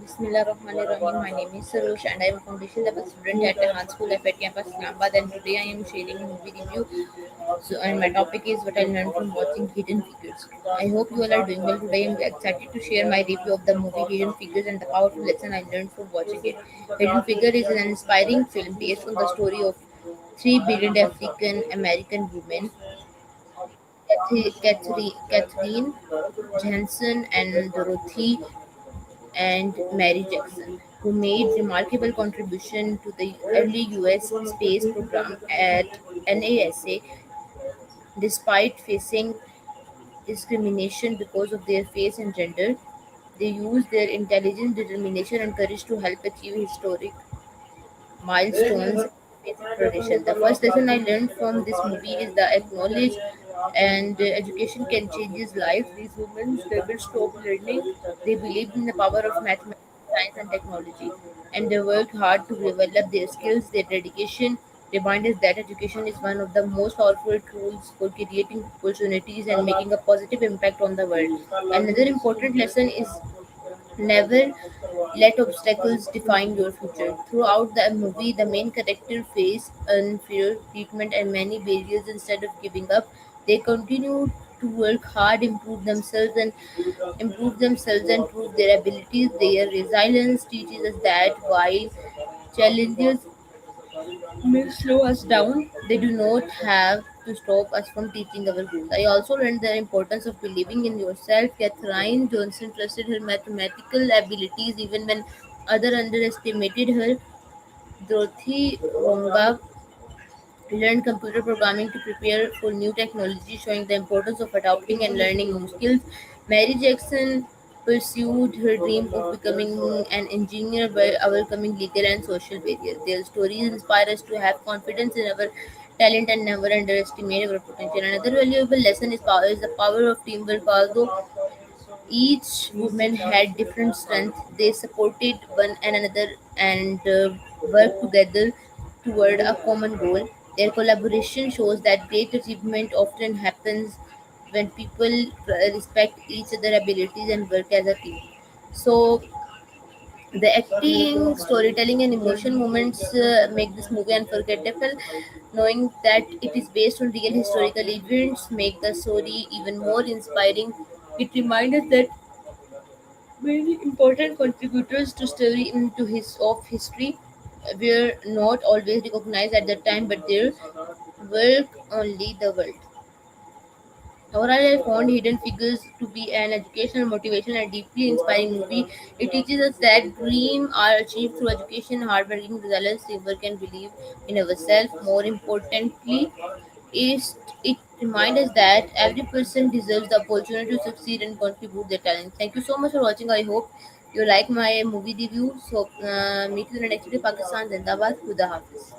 Bismillahirrahmanirrahim. My name is Sarosh and I am a foundation level student at Tehan School F at Campus Islamabad, and today I am sharing a movie review. And my topic is what I learned from watching Hidden Figures. I hope you all are doing well today. I am excited to share my review of the movie Hidden Figures and the powerful lesson I learned from watching it. Hidden Figure is an inspiring film based on the story of three brilliant African American women, Catherine Johnson and Dorothy and Mary Jackson, who made remarkable contribution to the early U.S. space program at NASA. Despite facing discrimination because of their face and gender, they used their intelligence, determination, and courage to help achieve historic milestones in space exploration. The first lesson I learned from this movie is the acknowledge and education can change his life. These women never stopped learning. They believed in the power of mathematics, science, and technology, and they worked hard to develop their skills. Their dedication remind us that education is one of the most powerful tools for creating opportunities and making a positive impact on the world. Another important lesson is never let obstacles define your future. Throughout the movie, the main character face unfair treatment and many barriers. Instead of giving up, they continue to work hard, improve themselves and prove their abilities. Their resilience teaches us that while challenges may slow us down, they do not have to stop us from teaching our goals. I also learned the importance of believing in yourself. Catherine Johnson trusted her mathematical abilities even when others underestimated her. Dorothy Wonga learned computer programming to prepare for new technology, showing the importance of adopting and learning new skills. Mary Jackson pursued her dream of becoming an engineer by overcoming legal and social barriers. Their stories inspire us to have confidence in our talent and never underestimate our potential. Another valuable lesson is the power of teamwork. Although each woman had different strengths. They supported one another and worked together toward a common goal. Their collaboration shows that great achievement often happens when people respect each other's abilities and work as a team. So, the acting, storytelling, and emotion moments make this movie unforgettable. Knowing that it is based on real historical events make the story even more inspiring. It reminds us that many important contributors to story into his of history were not always recognized at the time, but their work only the world. Overall, I found Hidden Figures to be an educational, motivational, and deeply inspiring movie. It teaches us that dreams are achieved through education, hard working, resilience, teamwork, and belief in ourselves. More importantly, is it reminds us that every person deserves the opportunity to succeed and contribute their talent. Thank you so much for watching. I hope you like my movie review. So, meet you in the next video. Pakistan Zindabad. Khuda Hafiz.